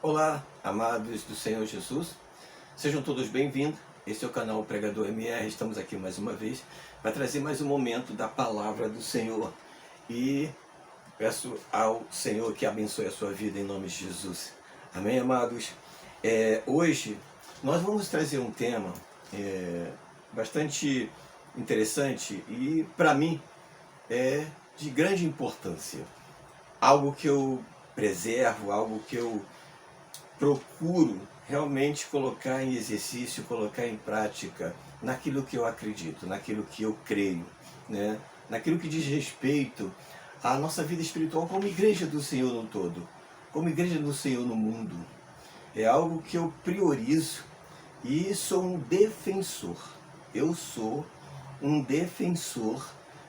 Olá, amados do Senhor Jesus, sejam todos bem-vindos. Esse é o canal Pregador MR. Estamos aqui mais uma vez para trazer mais um momento da palavra do Senhor e peço ao Senhor que abençoe a sua vida em nome de Jesus. Amém, amados? Hoje nós vamos trazer um tema bastante interessante e para mim é de grande importância, algo que eu preservo, algo que eu procuro realmente colocar em exercício, colocar em prática naquilo que eu acredito, naquilo que eu creio, né? Naquilo que diz respeito à nossa vida espiritual como igreja do Senhor no todo, como igreja do Senhor no mundo. É algo que eu priorizo e sou um defensor. Eu sou um defensor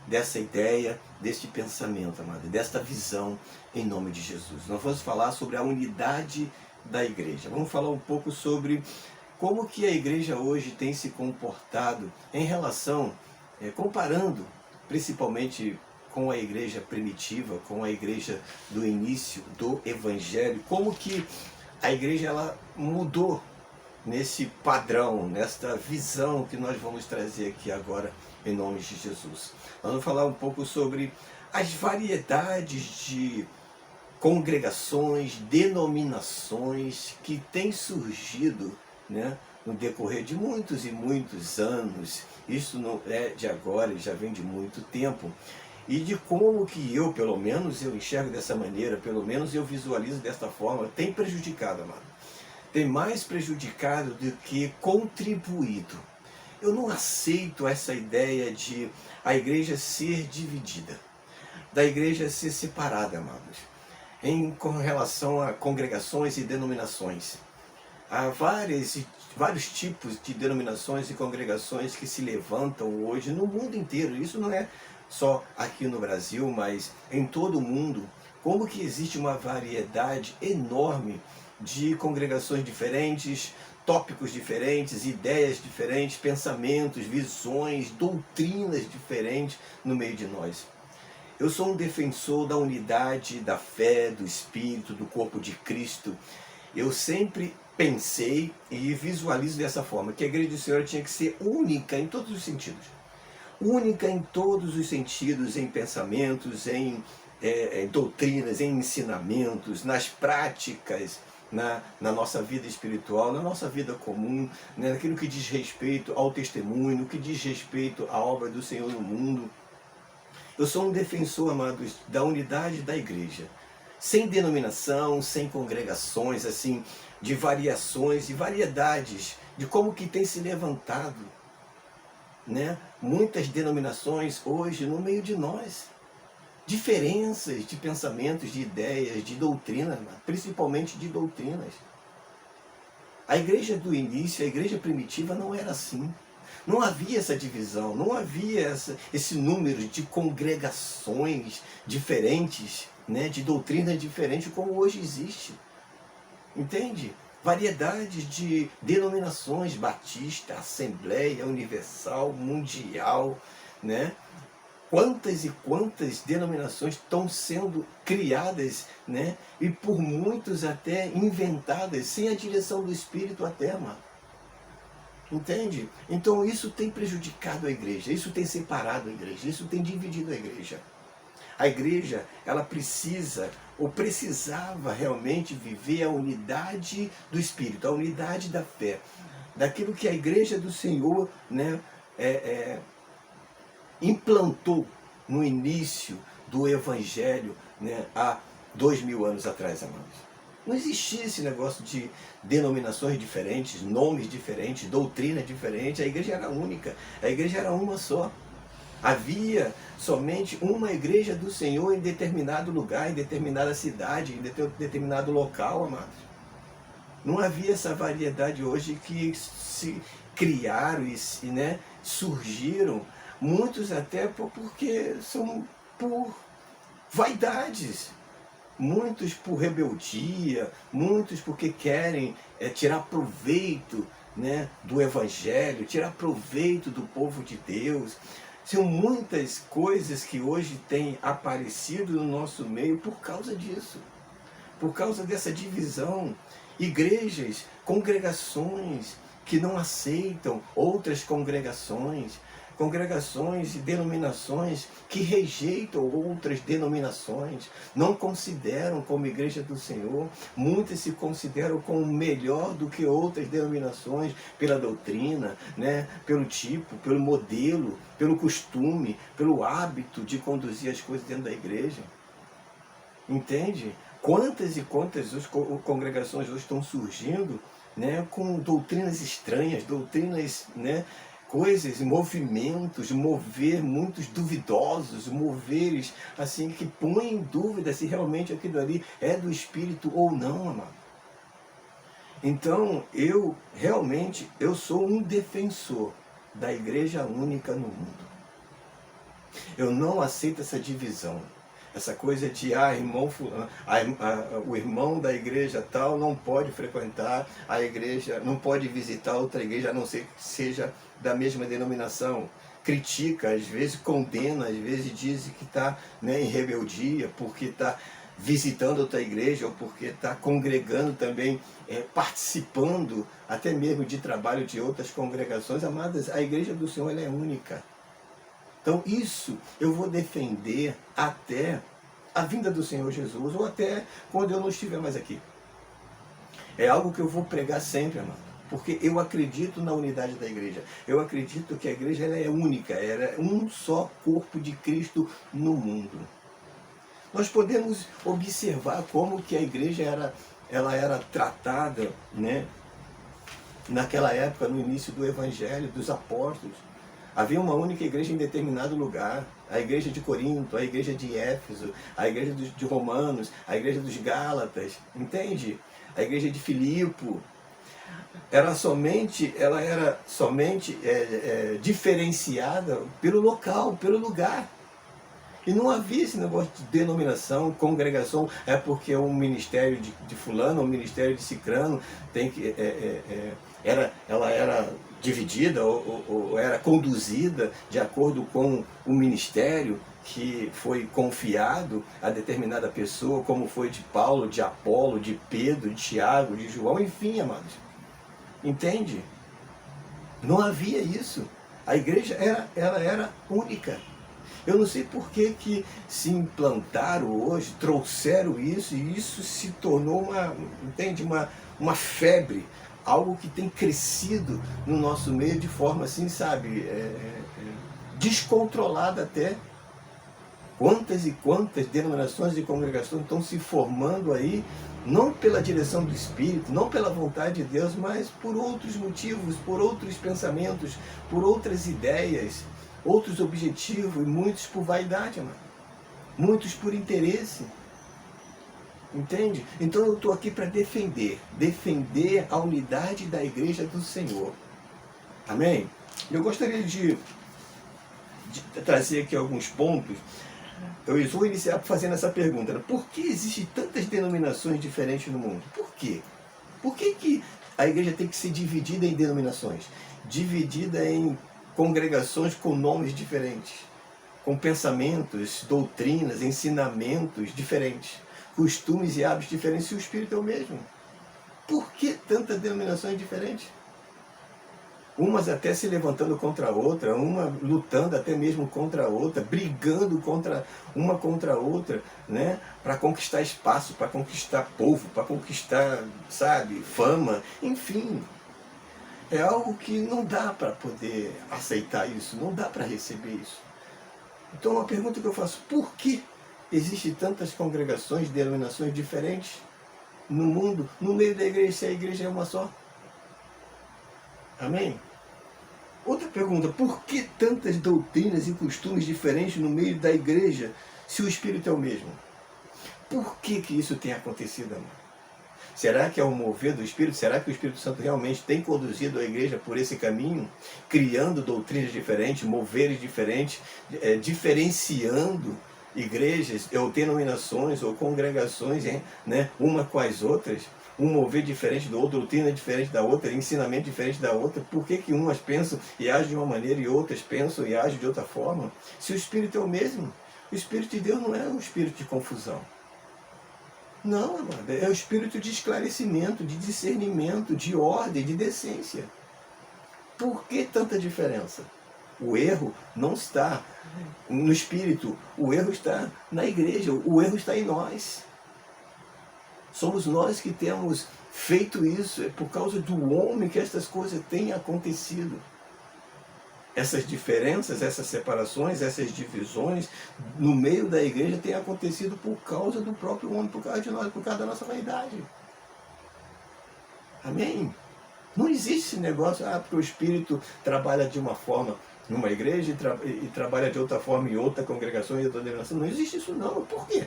dessa ideia, deste pensamento, amado, desta visão em nome de Jesus. Nós vamos falar sobre a unidade da igreja. Vamos falar um pouco sobre como que a igreja hoje tem se comportado em relação, comparando principalmente com a igreja primitiva, com a igreja do início do evangelho, como que a igreja ela mudou nesse padrão, nesta visão que nós vamos trazer aqui agora em nome de Jesus. Nós vamos falar um pouco sobre as variedades de congregações, denominações que têm surgido, né, no decorrer de muitos e muitos anos. Isso não é de agora, já vem de muito tempo. E de como que eu, pelo menos, eu enxergo dessa maneira, pelo menos eu visualizo desta forma, tem prejudicado, amado. Tem mais prejudicado do que contribuído. Eu não aceito essa ideia de a igreja ser dividida, da igreja ser separada, amados, com relação a congregações e denominações. Há vários tipos de denominações e congregações que se levantam hoje no mundo inteiro. Isso não é só aqui no Brasil, mas em todo o mundo. Como que existe uma variedade enorme de congregações diferentes, tópicos diferentes, ideias diferentes, pensamentos, visões, doutrinas diferentes no meio de nós. Eu sou um defensor da unidade, da fé, do Espírito, do corpo de Cristo. Eu sempre pensei e visualizo dessa forma, que a igreja do Senhor tinha que ser única em todos os sentidos. Única em todos os sentidos, em pensamentos, em doutrinas, em ensinamentos, nas práticas, na nossa vida espiritual, na nossa vida comum, né, naquilo que diz respeito ao testemunho, no que diz respeito à obra do Senhor no mundo. Eu sou um defensor, amados, da unidade da igreja, sem denominação, sem congregações, assim, de variações e variedades, de como que tem se levantado, né, muitas denominações hoje no meio de nós. Diferenças de pensamentos, de ideias, de doutrinas, principalmente de doutrinas. A igreja do início, a igreja primitiva não era assim. Não havia essa divisão, não havia esse número de congregações diferentes, né, de doutrinas diferentes como hoje existe. Entende? Variedades de denominações, batista, assembleia, universal, mundial, né? Quantas e quantas denominações estão sendo criadas, né? E por muitos até inventadas, sem a direção do Espírito até, mano. Entende? Então isso tem prejudicado a igreja, isso tem separado a igreja, isso tem dividido a igreja. A igreja, ela precisa, ou precisava realmente viver a unidade do Espírito, a unidade da fé, daquilo que a igreja do Senhor, né, implantou no início do Evangelho, né, há 2000 anos atrás, amados. Não existia esse negócio de denominações diferentes, nomes diferentes, doutrina diferente. A igreja era única, a igreja era uma só. Havia somente uma igreja do Senhor em determinado lugar, em determinada cidade, em determinado local, amados. Não havia essa variedade hoje que se criaram e né, surgiram, muitos até porque são por vaidades. Muitos por rebeldia, muitos porque querem tirar proveito, né, do Evangelho, tirar proveito do povo de Deus. São muitas coisas que hoje têm aparecido no nosso meio por causa disso. por causa dessa divisão. Igrejas, congregações que não aceitam outras congregações, congregações e denominações que rejeitam outras denominações, não consideram como igreja do Senhor. Muitas se consideram como melhor do que outras denominações pela doutrina, né? Pelo tipo, pelo modelo, pelo costume, pelo hábito de conduzir as coisas dentro da igreja. Entende? Quantas e quantas congregações hoje estão surgindo, né, com doutrinas estranhas, doutrinas, né, coisas, movimentos, mover muitos duvidosos, moveres assim que põem em dúvida se realmente aquilo ali é do Espírito ou não, amado. Então, eu sou um defensor da igreja única no mundo. Eu não aceito essa divisão. Essa coisa de, irmão fulano, o irmão da igreja tal não pode frequentar a igreja, não pode visitar outra igreja, a não ser que seja da mesma denominação. Critica, às vezes condena, às vezes diz que está, né, em rebeldia, porque está visitando outra igreja, ou porque está congregando também, participando até mesmo de trabalho de outras congregações. Amadas, a igreja do Senhor ela é única. Então isso eu vou defender até a vinda do Senhor Jesus, ou até quando eu não estiver mais aqui. É algo que eu vou pregar sempre, amado, porque eu acredito na unidade da igreja. Eu acredito que a igreja ela é única, ela é um só corpo de Cristo no mundo. Nós podemos observar como que a igreja era tratada, né, naquela época, no início do Evangelho, dos apóstolos. Havia uma única igreja em determinado lugar, a igreja de Corinto, a igreja de Éfeso, a igreja de Romanos, a igreja dos Gálatas, entende? A igreja de Filipe. Ela era somente diferenciada pelo local, pelo lugar. E não havia esse negócio de denominação, congregação, é porque é um ministério de fulano, um ministério de cicrano, tem que, ela era dividida ou era conduzida de acordo com o ministério que foi confiado a determinada pessoa, como foi de Paulo, de Apolo, de Pedro, de Tiago, de João, enfim, amados. Entende? Não havia isso. A igreja era única. Eu não sei por que se implantaram hoje, trouxeram isso, e isso se tornou uma febre, algo que tem crescido no nosso meio de forma assim, sabe, descontrolada até. Quantas e quantas denominações e congregações estão se formando aí, não pela direção do Espírito, não pela vontade de Deus, mas por outros motivos, por outros pensamentos, por outras ideias, outros objetivos, e muitos por vaidade, amado. Muitos por interesse. Entende? Então eu estou aqui para defender a unidade da igreja do Senhor. Amém? Eu gostaria de trazer aqui alguns pontos. Eu vou iniciar fazendo essa pergunta. Por que existem tantas denominações diferentes no mundo? Por quê? Por que a igreja tem que ser dividida em denominações? Dividida em congregações com nomes diferentes, com pensamentos, doutrinas, ensinamentos diferentes, costumes e hábitos diferentes, se o Espírito é o mesmo. Por que tantas denominações diferentes? Umas até se levantando contra a outra, uma lutando até mesmo contra a outra, brigando uma contra a outra, né? Para conquistar espaço, para conquistar povo, para conquistar, sabe, fama, enfim. É algo que não dá para poder aceitar isso, não dá para receber isso. Então, uma pergunta que eu faço: por que existem tantas congregações, denominações diferentes no mundo, no meio da igreja, se a igreja é uma só? Amém? Outra pergunta: por que tantas doutrinas e costumes diferentes no meio da igreja, se o Espírito é o mesmo? Por que isso tem acontecido, amor? Será que é o mover do Espírito? Será que o Espírito Santo realmente tem conduzido a igreja por esse caminho, criando doutrinas diferentes, moveres diferentes, diferenciando igrejas, ou denominações, ou congregações, né, uma com as outras? Um mover diferente do outro, doutrina diferente da outra, ensinamento diferente da outra. Por que umas pensam e agem de uma maneira e outras pensam e agem de outra forma? Se o Espírito é o mesmo, o Espírito de Deus não é um espírito de confusão. Não, amado, é o espírito de esclarecimento, de discernimento, de ordem, de decência. Por que tanta diferença? O erro não está no espírito, o erro está na igreja, o erro está em nós. Somos nós que temos feito isso, é por causa do homem que estas coisas têm acontecido. Essas diferenças, essas separações, essas divisões no meio da igreja têm acontecido por causa do próprio homem, por causa de nós, por causa da nossa vaidade. Amém? Não existe esse negócio, porque o Espírito trabalha de uma forma numa igreja e trabalha de outra forma em outra congregação e outra denominação. Não existe isso não. Por quê?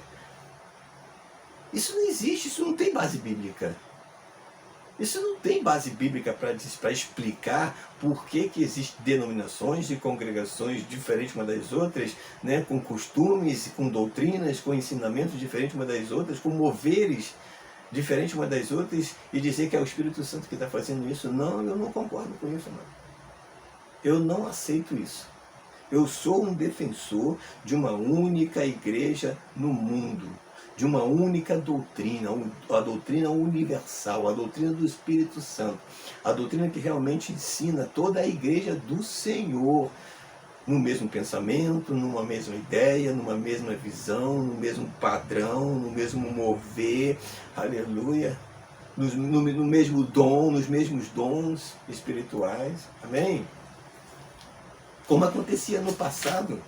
Isso não existe, isso não tem base bíblica. Isso não tem base bíblica para explicar por que existem denominações e congregações diferentes umas das outras, né, com costumes, com doutrinas, com ensinamentos diferentes umas das outras, com moveres diferentes umas das outras, e dizer que é o Espírito Santo que está fazendo isso. Não, eu não concordo com isso, mano. Eu não aceito isso. Eu sou um defensor de uma única igreja no mundo, de uma única doutrina, a doutrina universal, a doutrina do Espírito Santo, a doutrina que realmente ensina toda a igreja do Senhor, no mesmo pensamento, numa mesma ideia, numa mesma visão, no mesmo padrão, no mesmo mover, aleluia, no mesmo dom, nos mesmos dons espirituais, amém? Como acontecia no passado,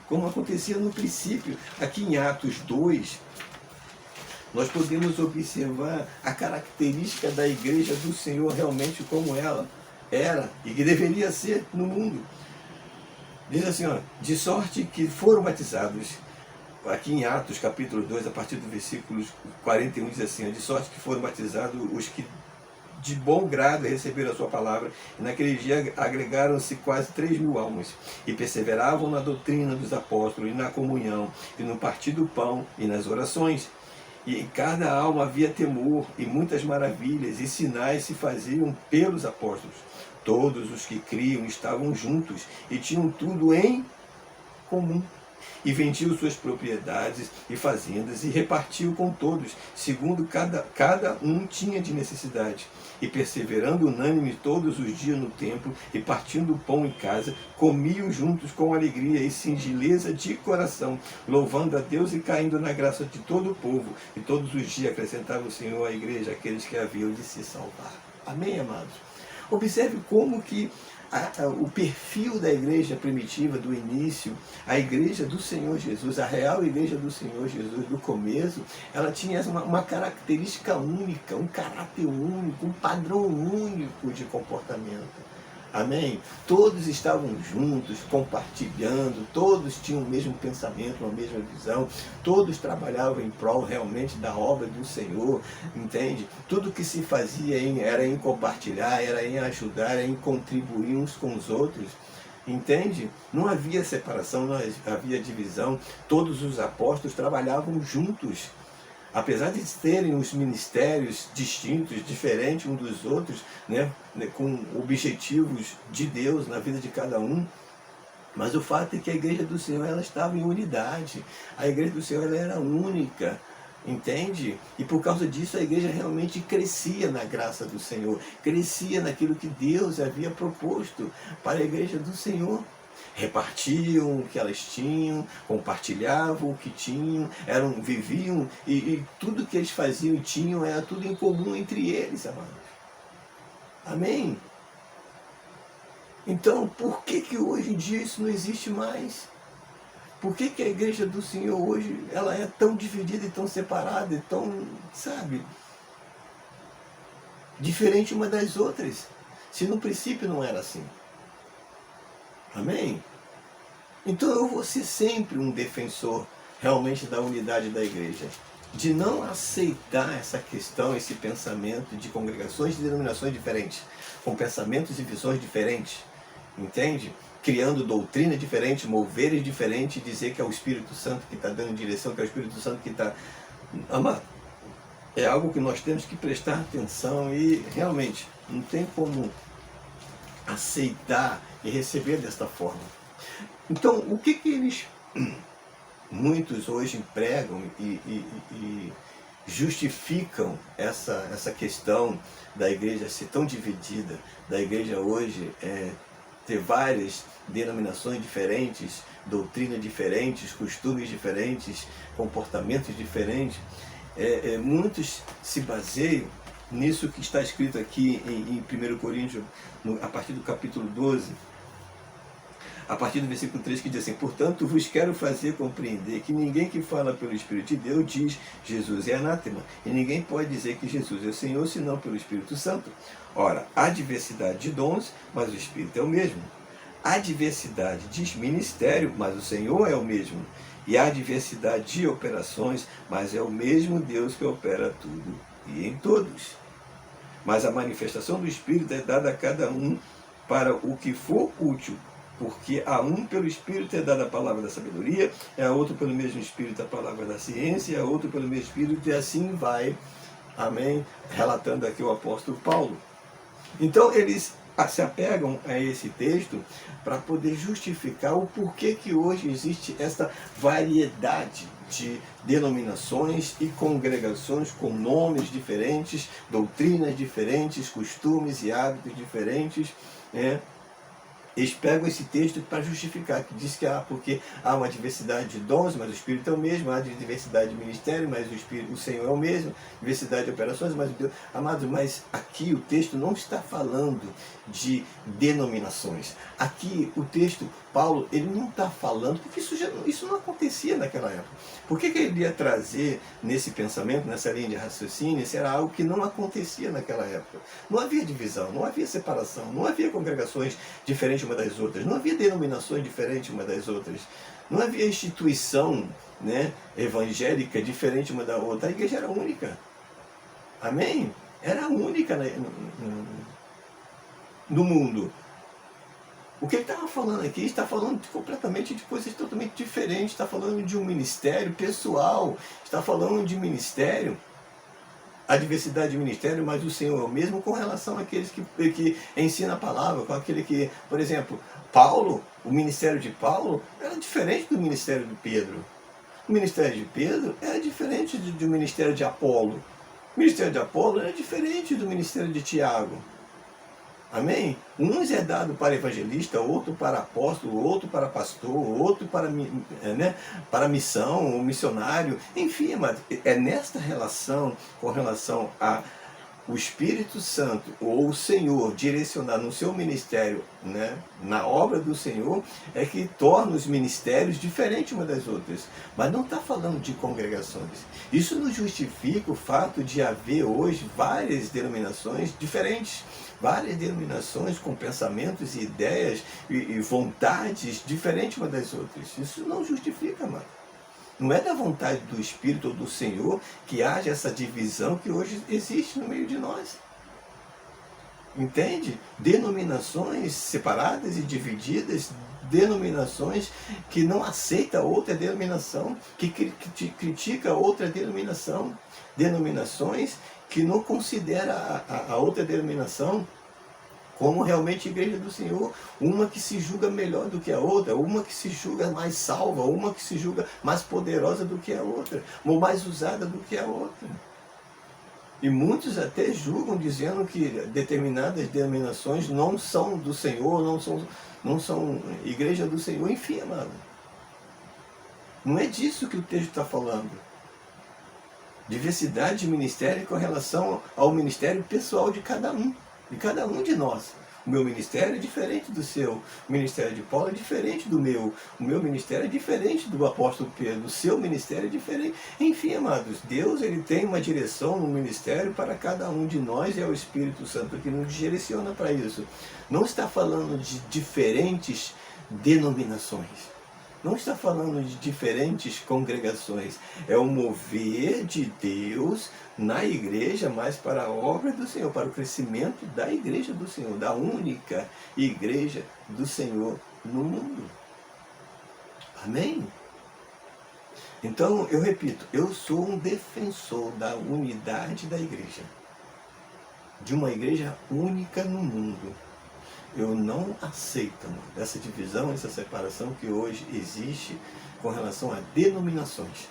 como acontecia no princípio, aqui em Atos 2, nós podemos observar a característica da igreja do Senhor realmente como ela era e que deveria ser no mundo. Diz assim, ó, de sorte que foram batizados, aqui em Atos capítulo 2, a partir do versículo 41, diz assim, ó, de sorte que foram batizados os que de bom grado receberam a sua palavra, e naquele dia agregaram-se quase 3.000 almas, e perseveravam na doutrina dos apóstolos, e na comunhão, e no partir do pão, e nas orações. E em cada alma havia temor, e muitas maravilhas e sinais se faziam pelos apóstolos. Todos os que criam estavam juntos, e tinham tudo em comum. E vendiam suas propriedades e fazendas, e repartiam com todos, segundo cada um tinha de necessidade. E perseverando unânime todos os dias no templo, e partindo o pão em casa, comiam juntos com alegria e singeleza de coração, louvando a Deus e caindo na graça de todo o povo. E todos os dias acrescentava o Senhor à igreja aqueles que haviam de se salvar. Amém, amados? Observe como que o perfil da igreja primitiva do início, a igreja do Senhor Jesus, a real igreja do Senhor Jesus do começo, ela tinha uma característica única, um caráter único, um padrão único de comportamento. Amém? Todos estavam juntos, compartilhando, todos tinham o mesmo pensamento, a mesma visão, todos trabalhavam em prol realmente da obra do Senhor, entende? Tudo que se fazia era em compartilhar, era em ajudar, era em contribuir uns com os outros, entende? Não havia separação, não havia divisão, todos os apóstolos trabalhavam juntos. Apesar de terem os ministérios distintos, diferentes uns dos outros, né, com objetivos de Deus na vida de cada um, mas o fato é que a igreja do Senhor ela estava em unidade, a igreja do Senhor ela era única, entende? E por causa disso a igreja realmente crescia na graça do Senhor, crescia naquilo que Deus havia proposto para a igreja do Senhor. Repartiam o que elas tinham, compartilhavam o que tinham, viviam, e tudo que eles faziam e tinham era tudo em comum entre eles, amados. Amém? Então, por que hoje em dia isso não existe mais? Por que a igreja do Senhor hoje ela é tão dividida e tão separada, e tão, sabe, diferente uma das outras? Se no princípio não era assim. Amém? Então eu vou ser sempre um defensor realmente da unidade da igreja. De não aceitar essa questão, esse pensamento de congregações e denominações diferentes, com pensamentos e visões diferentes, entende? Criando doutrina diferente, moveres diferentes, dizer que é o Espírito Santo que está dando direção, que é o Espírito Santo que está... Amado, é algo que nós temos que prestar atenção e realmente não tem como aceitar e receber desta forma. Então, o que eles, muitos hoje pregam e justificam essa questão da igreja ser tão dividida, da igreja hoje ter várias denominações diferentes, doutrinas diferentes, costumes diferentes, comportamentos diferentes. Muitos se baseiam nisso que está escrito aqui em 1 Coríntios, a partir do capítulo 12, a partir do versículo 3, que diz assim: portanto, vos quero fazer compreender que ninguém que fala pelo Espírito de Deus diz Jesus é anátema, e ninguém pode dizer que Jesus é o Senhor, senão pelo Espírito Santo. Ora, há diversidade de dons, mas o Espírito é o mesmo. Há diversidade de ministério, mas o Senhor é o mesmo. E há diversidade de operações, mas é o mesmo Deus que opera tudo e em todos. Mas a manifestação do Espírito é dada a cada um para o que for útil, porque a um pelo Espírito é dada a palavra da sabedoria, a outro pelo mesmo Espírito a palavra da ciência, a outro pelo mesmo Espírito, e assim vai. Amém? Relatando aqui o apóstolo Paulo. Então eles se apegam a esse texto para poder justificar o porquê que hoje existe essa variedade de denominações e congregações com nomes diferentes, doutrinas diferentes, costumes e hábitos diferentes, né? Eles pegam esse texto para justificar, que diz que porque há uma diversidade de dons, mas o Espírito é o mesmo, há diversidade de ministério, mas o Senhor é o mesmo, diversidade de operações, mas o Deus... Amados, mas aqui o texto não está falando de denominações. Aqui o texto, Paulo, ele não está falando, porque isso não acontecia naquela época. Por que ele ia trazer nesse pensamento, nessa linha de raciocínio, isso era algo que não acontecia naquela época. Não havia divisão, não havia separação, não havia congregações diferentes uma das outras, não havia denominações diferentes uma das outras, não havia instituição, né, evangélica diferente uma da outra. A igreja era única. Amém? Era única no mundo. O que ele estava falando aqui, está falando completamente de coisas totalmente diferentes, está falando de um ministério pessoal, está falando de ministério, a diversidade de ministério, mas o Senhor é o mesmo com relação àqueles que ensinam a palavra, com aquele que, por exemplo, Paulo, o ministério de Paulo era diferente do ministério de Pedro. O ministério de Pedro era diferente do ministério de Apolo. O ministério de Apolo era diferente do ministério de Tiago. Amém? Uns é dado para evangelista, outro para apóstolo, outro para pastor, outro para missão, ou missionário. Enfim, mas é nesta relação, com relação a o Espírito Santo ou o Senhor direcionar no seu ministério, né, na obra do Senhor, é que torna os ministérios diferentes umas das outras. Mas não está falando de congregações. Isso não justifica o fato de haver hoje várias denominações diferentes, várias denominações com pensamentos e ideias e vontades diferentes umas das outras. Isso não justifica, mano. Não é da vontade do Espírito ou do Senhor que haja essa divisão que hoje existe no meio de nós. Entende? Denominações separadas e divididas, denominações que não aceitam outra denominação, que critica outra denominação, denominações que não consideram a outra denominação como realmente igreja do Senhor, uma que se julga melhor do que a outra, uma que se julga mais salva, uma que se julga mais poderosa do que a outra, ou mais usada do que a outra. E muitos até julgam dizendo que determinadas denominações não são do Senhor, não são igreja do Senhor. Enfim, amado, não é disso que o texto está falando. Diversidade de ministério com relação ao ministério pessoal de cada um de nós. O meu ministério é diferente do seu, o ministério de Paulo é diferente do meu, o meu ministério é diferente do apóstolo Pedro, o seu ministério é diferente. Enfim, amados, Deus ele tem uma direção no ministério para cada um de nós, e é o Espírito Santo que nos direciona para isso. Não está falando de diferentes denominações. Não está falando de diferentes congregações. É o mover de Deus na igreja, mas para a obra do Senhor, para o crescimento da igreja do Senhor, da única igreja do Senhor no mundo. Amém? Então, eu repito, eu sou um defensor da unidade da igreja. De uma igreja única no mundo. Eu não aceito essa divisão, essa separação que hoje existe com relação a denominações.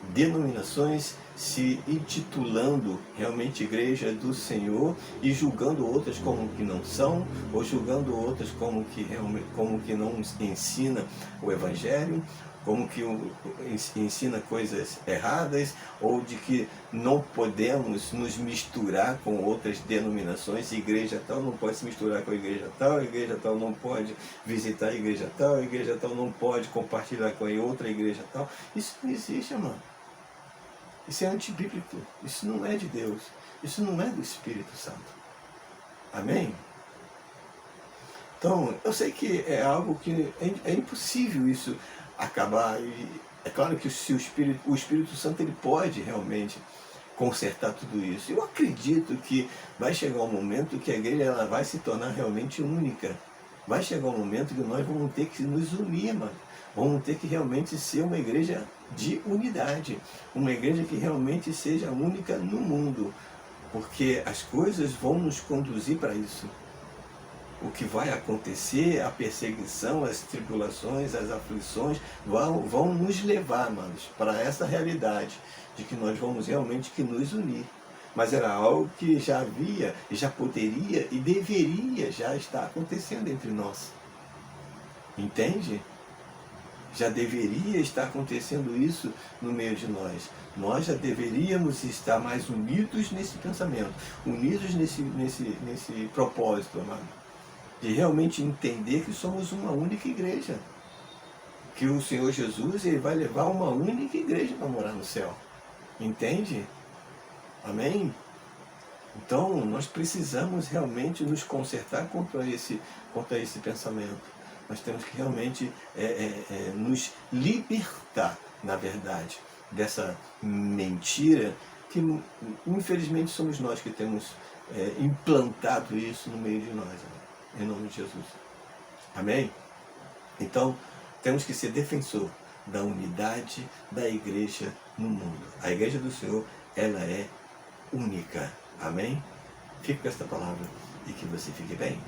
denominações se intitulando realmente Igreja do Senhor e julgando outras como que não são, ou julgando outras como que não ensina o Evangelho, como que ensina coisas erradas, ou de que não podemos nos misturar com outras denominações, igreja tal não pode se misturar com a igreja tal não pode visitar a igreja tal não pode compartilhar com a outra igreja tal. Isso não existe, mano. Isso é antibíblico, isso não é de Deus, isso não é do Espírito Santo. Amém? Então, eu sei que é algo que é impossível isso acabar. E é claro que se o Espírito Santo ele pode realmente consertar tudo isso. Eu acredito que vai chegar um momento que a igreja ela vai se tornar realmente única. Vai chegar um momento que nós vamos ter que nos unir, mano. Vamos ter que realmente ser uma igreja de unidade. Uma igreja que realmente seja única no mundo. Porque as coisas vão nos conduzir para isso. O que vai acontecer, a perseguição, as tribulações, as aflições, vão nos levar, amados, para essa realidade de que nós vamos realmente que nos unir. Mas era algo que já havia, já poderia e deveria já estar acontecendo entre nós. Entende? Já deveria estar acontecendo isso no meio de nós. Nós já deveríamos estar mais unidos nesse pensamento, unidos nesse propósito, amado. De realmente entender que somos uma única igreja. Que o Senhor Jesus ele vai levar uma única igreja para morar no céu. Entende? Amém? Então, nós precisamos realmente nos consertar contra esse pensamento. Nós temos que realmente nos libertar, na verdade, dessa mentira que, infelizmente, somos nós que temos implantado isso no meio de nós. Em nome de Jesus. Amém? Então, temos que ser defensor da unidade da igreja no mundo. A igreja do Senhor, ela é única. Amém? Fique com esta palavra e que você fique bem.